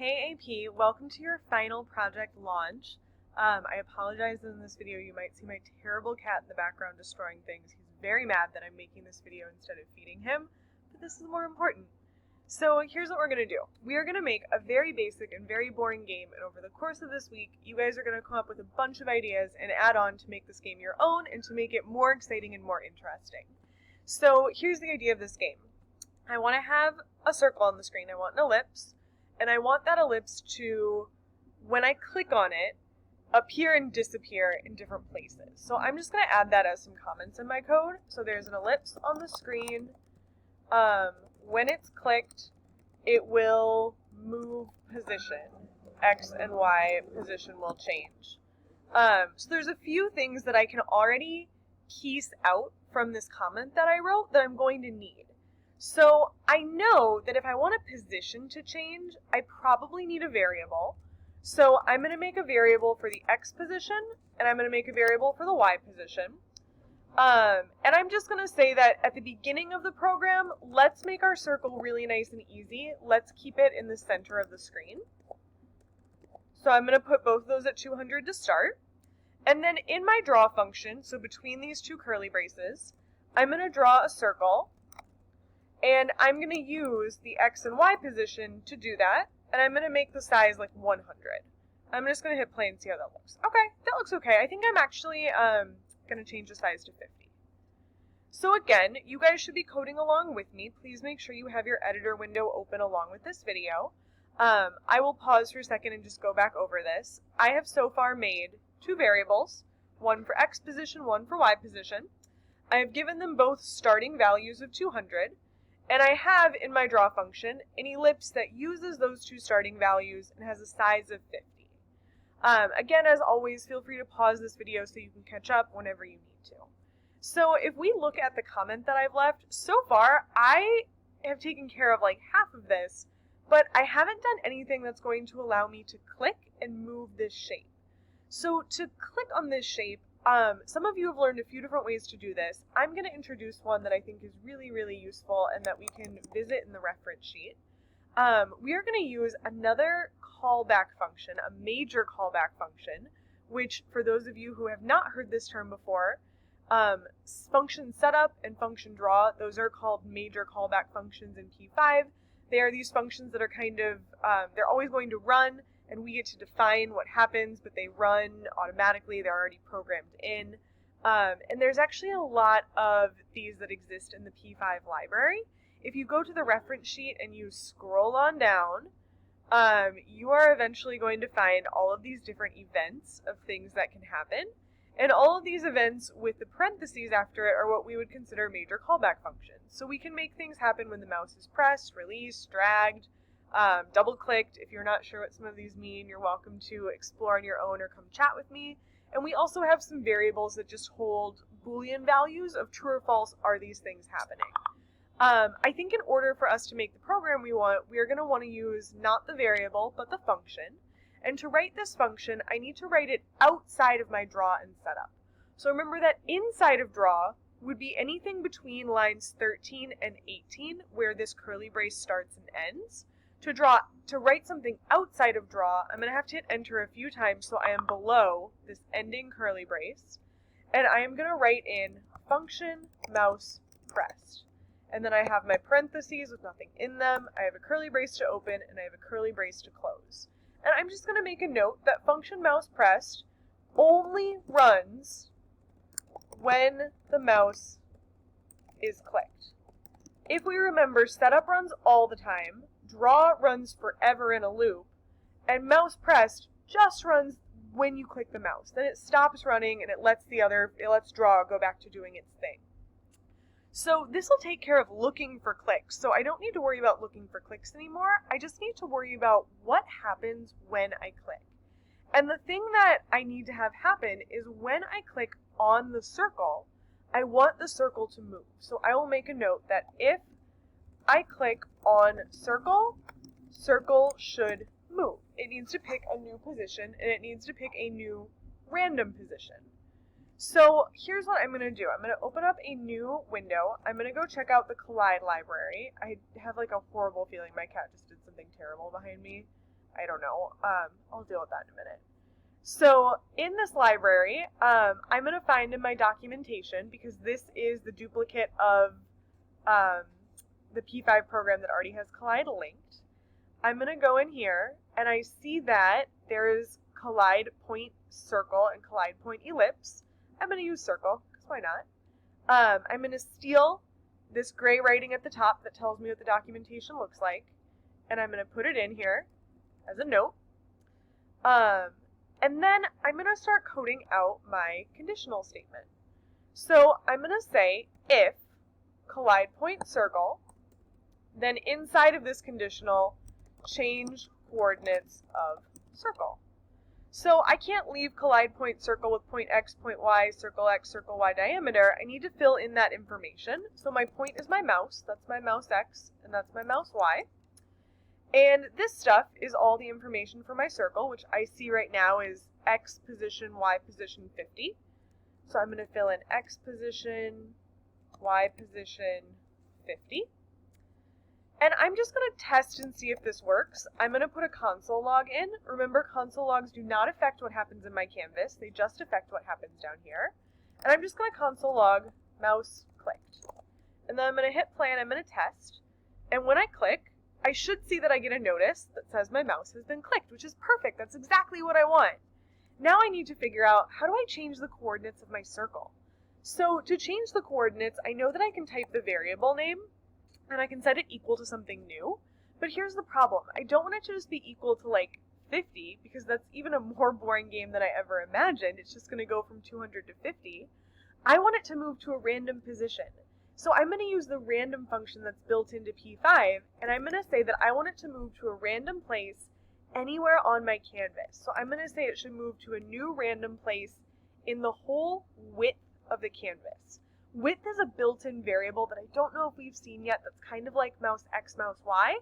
Hey AP, welcome to your final project launch. I apologize in this video you might see my terrible cat in the background destroying things. He's very mad that I'm making this video instead of feeding him, but this is more important. So here's what we're going to do. We are going to make a very basic and very boring game, and over the course of this week, you guys are going to come up with a bunch of ideas and add on to make this game your own and to make it more exciting and more interesting. So here's the idea of this game. I want to have a circle on the screen. I want an ellipse. And I want that ellipse to, when I click on it, appear and disappear in different places. So I'm just going to add that as some comments in my code. So there's an ellipse on the screen. When it's clicked, it will move position. X and Y position will change. So there's a few things that I can already piece out from this comment that I wrote that I'm going to need. So I know that if I want a position to change, I probably need a variable. So I'm going to make a variable for the X position, and I'm going to make a variable for the Y position. And I'm just going to say that at the beginning of the program, let's make our circle really nice and easy. Let's keep it in the center of the screen. So I'm going to put both of those at 200 to start. And then in my draw function, so between these two curly braces, I'm going to draw a circle. And I'm going to use the X and Y position to do that. And I'm going to make the size like 100. I'm just going to hit play and see how that looks. Okay, that looks okay. I think I'm actually going to change the size to 50. So again, you guys should be coding along with me. Please make sure you have your editor window open along with this video. I will pause for a second and just go back over this. I have so far made two variables, one for X position, one for Y position. I have given them both starting values of 200. And I have in my draw function an ellipse that uses those two starting values and has a size of 50. Again, as always, feel free to pause this video so you can catch up whenever you need to. So if we look at the comment that I've left, so far I have taken care of like half of this, but I haven't done anything that's going to allow me to click and move this shape. So to click on this shape, some of you have learned a few different ways to do this. I'm going to introduce one that I think is really, really useful and that we can visit in the reference sheet. We are going to use another callback function, a major callback function, which for those of you who have not heard this term before, function setup and function draw, those are called major callback functions in P5. They are these functions that are kind of, they're always going to run, and we get to define what happens, but they run automatically. They're already programmed in. And there's actually a lot of these that exist in the P5 library. If you go to the reference sheet and you scroll on down, you are eventually going to find all of these different events of things that can happen. And all of these events with the parentheses after it are what we would consider major callback functions. So we can make things happen when the mouse is pressed, released, dragged, double-clicked. If you're not sure what some of these mean, you're welcome to explore on your own or come chat with me. And we also have some variables that just hold Boolean values of true or false, are these things happening? I think in order for us to make the program we are going to want to use not the variable, but the function. And to write this function, I need to write it outside of my draw and setup. So remember that inside of draw would be anything between lines 13 and 18, where this curly brace starts and ends. To write something outside of draw, I'm going to have to hit enter a few times so I am below this ending curly brace. And I am going to write in function mouse pressed. And then I have my parentheses with nothing in them. I have a curly brace to open and I have a curly brace to close. And I'm just going to make a note that function mouse pressed only runs when the mouse is clicked. If we remember, setup runs all the time. Draw runs forever in a loop, and mouse pressed just runs when you click the mouse. Then it stops running and it lets draw go back to doing its thing. So this will take care of looking for clicks. So I don't need to worry about looking for clicks anymore. I just need to worry about what happens when I click. And the thing that I need to have happen is when I click on the circle, I want the circle to move. So I will make a note that if I click on circle, circle should move. It needs to pick a new position, and it needs to pick a new random position. So here's what I'm going to do. I'm going to open up a new window. I'm going to go check out the Collide library. I have like a horrible feeling my cat just did something terrible behind me. I don't know. I'll deal with that in a minute. So in this library, I'm going to find in my documentation, because this is the duplicate of the P5 program that already has Collide linked. I'm going to go in here, and I see that there is Collide point circle and Collide point ellipse. I'm going to use circle, because why not? I'm going to steal this gray writing at the top that tells me what the documentation looks like, and I'm going to put it in here as a note. And then I'm going to start coding out my conditional statement. So I'm going to say if collide point circle, then inside of this conditional, change coordinates of circle. So I can't leave collide point circle with point x, circle y diameter. I need to fill in that information. So my point is my mouse. That's my mouse x, and that's my mouse y. And this stuff is all the information for my circle, which I see right now is x position, y position 50. So I'm going to fill in x position, y position 50. And I'm just going to test and see if this works. I'm going to put a console log in. Remember, console logs do not affect what happens in my canvas. They just affect what happens down here. And I'm just going to console log mouse clicked. And then I'm going to hit play and I'm going to test. And when I click, I should see that I get a notice that says my mouse has been clicked, which is perfect. That's exactly what I want. Now I need to figure out, how do I change the coordinates of my circle? So to change the coordinates, I know that I can type the variable name, and I can set it equal to something new. But here's the problem. I don't want it to just be equal to like 50, because that's even a more boring game than I ever imagined. It's just going to go from 200 to 50. I want it to move to a random position. So I'm going to use the random function that's built into P5, and I'm going to say that I want it to move to a random place anywhere on my canvas. So I'm going to say it should move to a new random place in the whole width of the canvas. Width is a built-in variable that I don't know if we've seen yet that's kind of like mouse x, mouse y.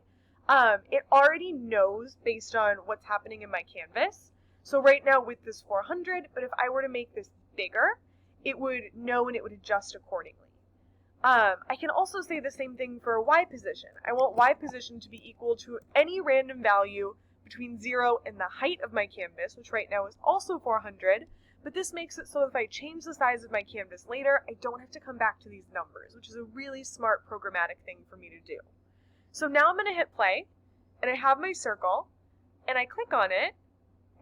It already knows based on what's happening in my canvas. So right now width is 400, but if I were to make this bigger, it would know and it would adjust accordingly. I can also say the same thing for y position. I want y position to be equal to any random value between 0 and the height of my canvas, which right now is also 400, but this makes it so if I change the size of my canvas later, I don't have to come back to these numbers, which is a really smart programmatic thing for me to do. So now I'm going to hit play, and I have my circle, and I click on it,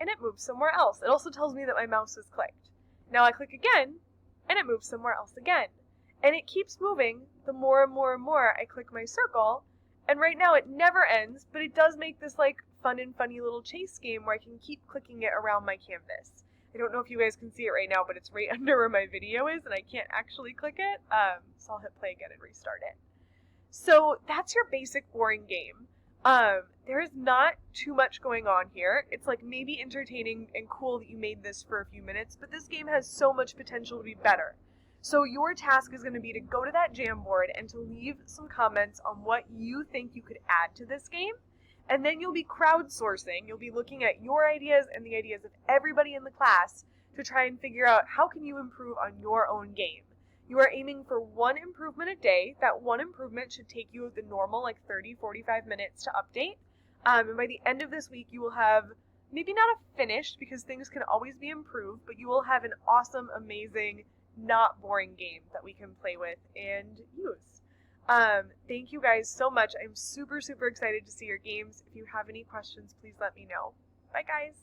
and it moves somewhere else. It also tells me that my mouse is clicked. Now I click again, and it moves somewhere else again. And it keeps moving the more and more and more I click my circle. And right now it never ends, but it does make this like fun and funny little chase game where I can keep clicking it around my canvas. I don't know if you guys can see it right now, but it's right under where my video is and I can't actually click it. So I'll hit play again and restart it. So that's your basic boring game. There is not too much going on here. It's like maybe entertaining and cool that you made this for a few minutes, but this game has so much potential to be better. So your task is going to be to go to that Jamboard and to leave some comments on what you think you could add to this game. And then you'll be crowdsourcing. You'll be looking at your ideas and the ideas of everybody in the class to try and figure out how can you improve on your own game. You are aiming for one improvement a day. That one improvement should take you the normal like 30-45 minutes to update. And by the end of this week, you will have maybe not a finished, because things can always be improved, but you will have an awesome, amazing, not boring game that we can play with and use. Thank you guys so much. I'm super, super excited to see your games. If you have any questions, please let me know. Bye, guys.